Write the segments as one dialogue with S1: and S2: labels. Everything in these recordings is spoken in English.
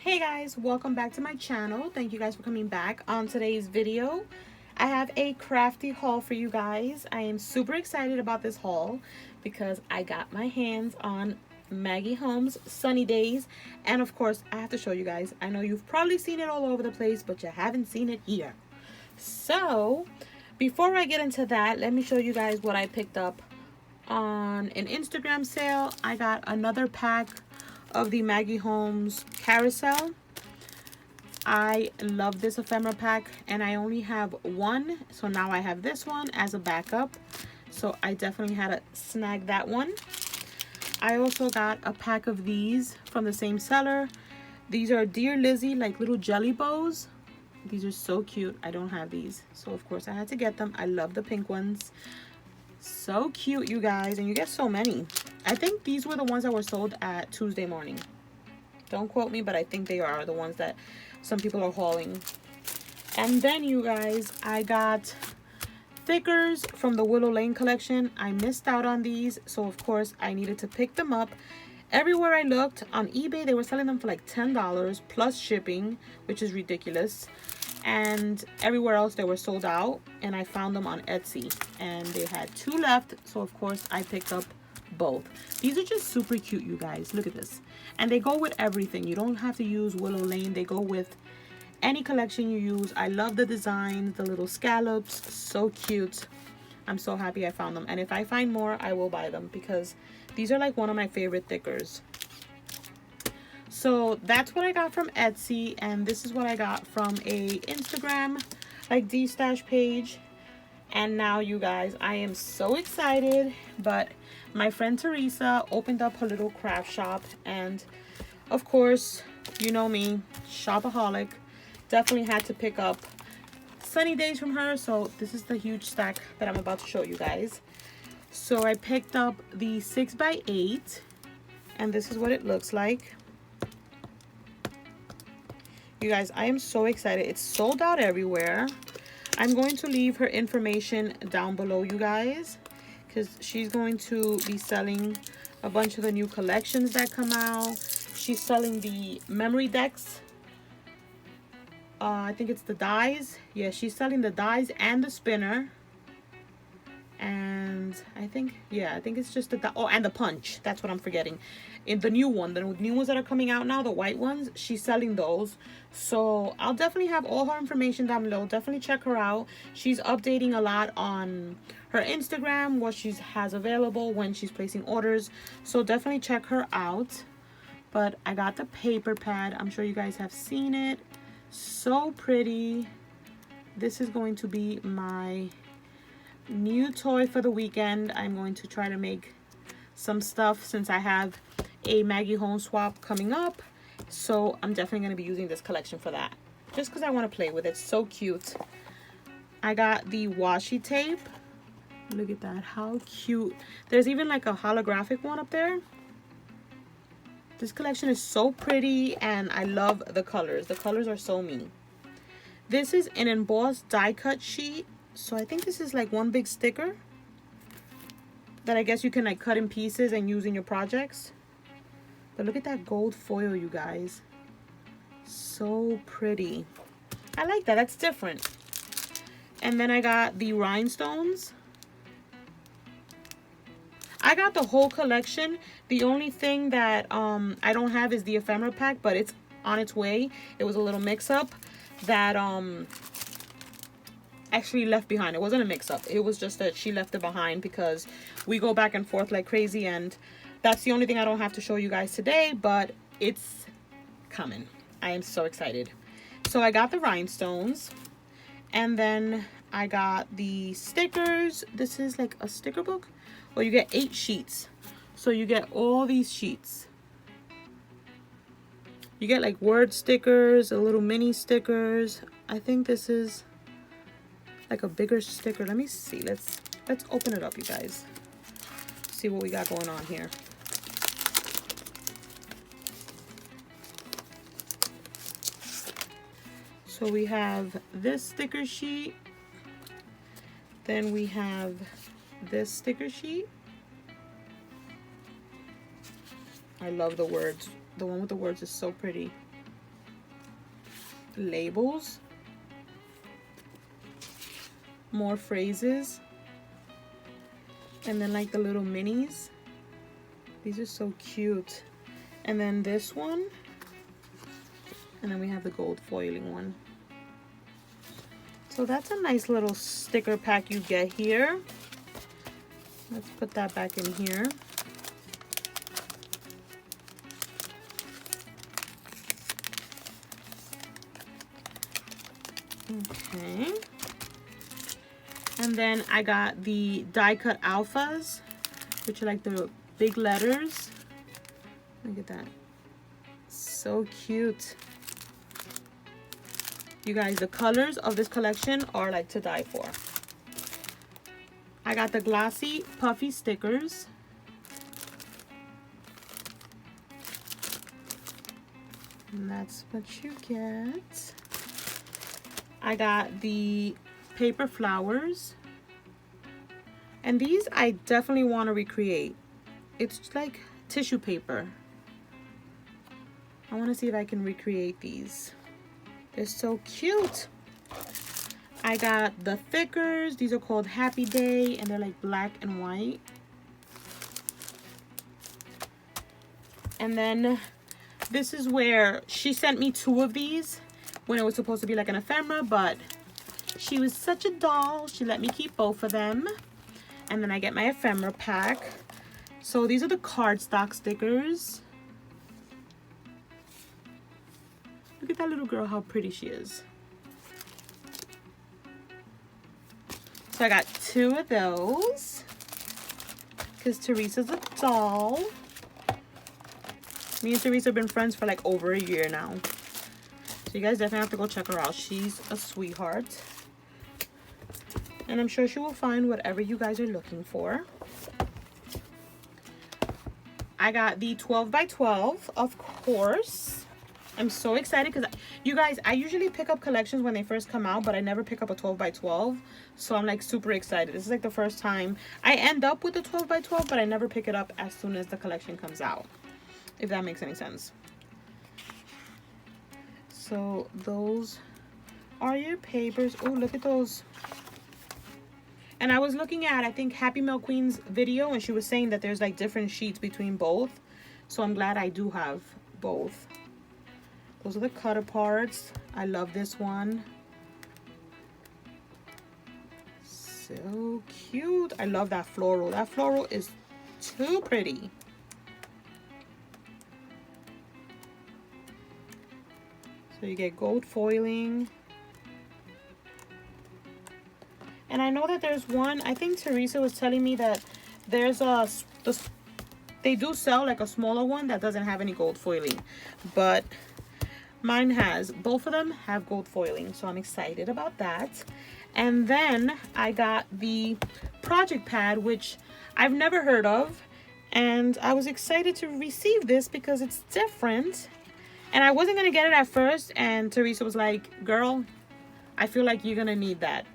S1: Hey guys, welcome back to my channel. Thank you guys for coming back. On today's video, I have a crafty haul for you guys. I am super excited about this haul because I got my hands on Maggie Holmes Sunny Days, and of course I have to show you guys. I know you've probably seen it all over the place, but you haven't seen it here. So before I get into that, let me show you guys what I picked up on an Instagram sale. I got another pack of the Maggie Holmes carousel. I love this ephemera pack, and I only have one, so now I have this one as a backup, so I definitely had to snag that one. I also got a pack of these from the same seller. These are Dear Lizzie, like little jelly bows. These are so cute. I don't have these, so of course I had to get them. I love the pink ones. So cute, you guys, and you get so many. I think these were the ones that were sold at Tuesday morning. Don't quote me, but I think they are the ones that some people are hauling. And then, you guys, I got thickers from the Willow Lane collection. I missed out on these, so of course I needed to pick them up. Everywhere I looked on eBay, they were selling them for like $10 plus shipping, which is ridiculous. And everywhere else they were sold out, and I found them on Etsy, and they had 2 left, so of course I picked up both. These are just super cute, you guys. Look at this, and they go with everything. You don't have to use Willow Lane. They go with any collection you use. I love the designs, the little scallops, so cute. I'm so happy I found them, and if I find more I will buy them because these are like one of my favorite thickers. So that's what I got from Etsy, and this is what I got from a Instagram like D-stash page. And now, you guys, I am so excited, but my friend Teresa opened up her little craft shop, and of course, you know me, shopaholic, definitely had to pick up Sunny Days from her. So this is the huge stack that I'm about to show you guys. So I picked up the 6x8, and this is what it looks like. You guys, I am so excited. It's sold out everywhere. I'm going to leave her information down below, you guys, because she's going to be selling a bunch of the new collections that come out. She's selling the memory decks. I think it's the dies. Yeah, she's selling the dies and the spinner. And I think it's just the and the punch. That's what I'm forgetting. In the new one, the new ones that are coming out now, the white ones, she's selling those. So I'll definitely have all her information down below. Definitely check her out. She's updating a lot on her Instagram, what she has available when she's placing orders. So definitely check her out. But I got the paper pad. I'm sure you guys have seen it. So pretty. This is going to be my new toy for the weekend. I'm going to try to make some stuff since I have a Maggie Holmes swap coming up, so I'm definitely going to be using this collection for that, just because I want to play with it. So cute. I got the washi tape. Look at that, how cute. There's even like a holographic one up there. This collection is so pretty, and I love the colors. The colors are so me. This is an embossed die cut sheet. So I think this is like one big sticker that I guess you can like cut in pieces and use in your projects. But look at that gold foil, you guys. So pretty. I like that. That's different. And then I got the rhinestones. I got the whole collection. The only thing that I don't have is the ephemera pack, but it's on its way. It was a little mix-up that actually left behind. It wasn't a mix-up. It was just that she left it behind because we go back and forth like crazy, and that's the only thing I don't have to show you guys today, but it's coming. I am so excited. So I got the rhinestones, and then I got the stickers. This is like a sticker book. Well, you get 8 sheets. So you get all these sheets. You get like word stickers, a little mini stickers. I think this is like a bigger sticker. Let me see. Let's open it up, you guys. See what we got going on here. So we have this sticker sheet. Then we have this sticker sheet. I love the words. The one with the words is so pretty. labels, more phrases, and then like the little minis. These are so cute. And then this one, and then we have the gold foiling one. So that's a nice little sticker pack you get here. Let's put that back in here. Okay. And then I got the die cut alphas, which are like the big letters. Look at that. So cute. You guys, the colors of this collection are like to die for. I got the glossy puffy stickers. And that's what you get. I got the paper flowers. And these I definitely want to recreate. It's like tissue paper. I want to see if I can recreate these. They're so cute. I got the thickers. These are called Happy Day, and they're like black and white. And then this is where she sent me 2 of these when it was supposed to be like an ephemera, but she was such a doll. She let me keep both of them. And then I get my ephemera pack. So these are the cardstock stickers. Look at that little girl, how pretty she is. So I got 2 of those because Teresa's a doll. Me and Teresa have been friends for like over a year now. So you guys definitely have to go check her out. She's a sweetheart. And I'm sure she will find whatever you guys are looking for. I got the 12 by 12, of course. I'm so excited because you guys, I usually pick up collections when they first come out, but I never pick up a 12 by 12. So I'm like super excited. This is like the first time I end up with the 12 by 12, but I never pick it up as soon as the collection comes out, if that makes any sense. So those are your papers. Oh, look at those. And I was looking at, I think, Happy Mail Queen's video, and she was saying that there's like different sheets between both. So I'm glad I do have both. Those are the cut aparts. I love this one. So cute. I love that floral. That floral is too pretty. So you get gold foiling. And I know that there's one, I think Teresa was telling me that there's they do sell like a smaller one that doesn't have any gold foiling. But mine has. Both of them have gold foiling, so I'm excited about that. And then I got the project pad, which I've never heard of. And I was excited to receive this because it's different. And I wasn't going to get it at first. And Teresa was like, girl, I feel like you're going to need that.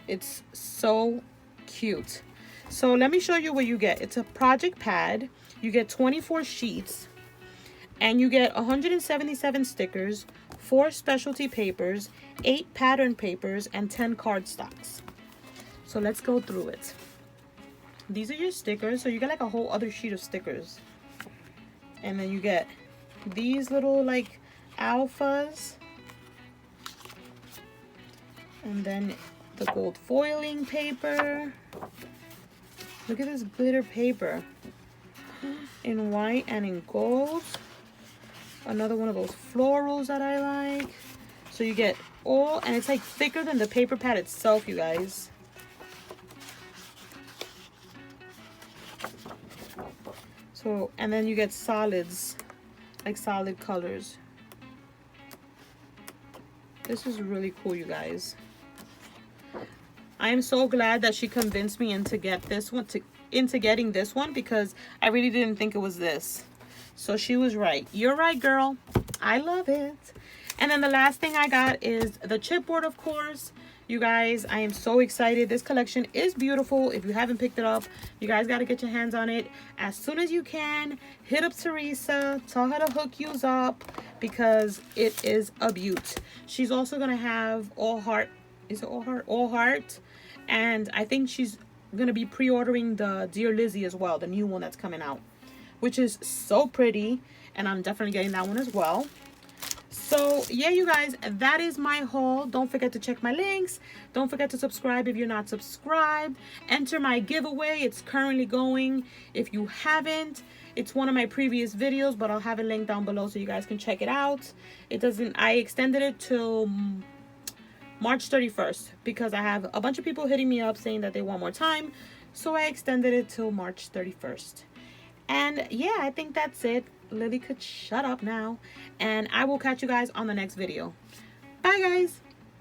S1: It's so cute. So let me show you what you get. It's a project pad. You get 24 sheets. And you get 177 stickers, 4 specialty papers, 8 pattern papers, and 10 cardstocks. So let's go through it. These are your stickers. So you get like a whole other sheet of stickers. And then you get these little like alphas. And then the gold foiling paper. Look at this glitter paper. In white and in gold. Another one of those florals that I like. So you get all, and it's like thicker than the paper pad itself, you guys. So, and then you get solids, like solid colors. This is really cool, you guys. I am so glad that she convinced me into getting this one because I really didn't think it was this. So she was right. You're right, girl. I love it. And then the last thing I got is the chipboard, of course. You guys, I am so excited. This collection is beautiful. If you haven't picked it up, you guys got to get your hands on it as soon as you can. Hit up Teresa. Tell her to hook yous up because it is a beaut. She's also gonna have all heart. Is it all heart? All heart. And I think she's gonna be pre-ordering the Dear Lizzie as well, the new one that's coming out, which is so pretty, and I'm definitely getting that one as well. So yeah, you guys, that is my haul. Don't forget to check my links. Don't forget to subscribe if you're not subscribed. Enter my giveaway. It's currently going. If you haven't, it's one of my previous videos, but I'll have a link down below so you guys can check it out. I extended it till March 31st because I have a bunch of people hitting me up saying that they want more time. So I extended it till March 31st. And yeah, I think that's it. Lily could shut up now. And I will catch you guys on the next video. Bye, guys.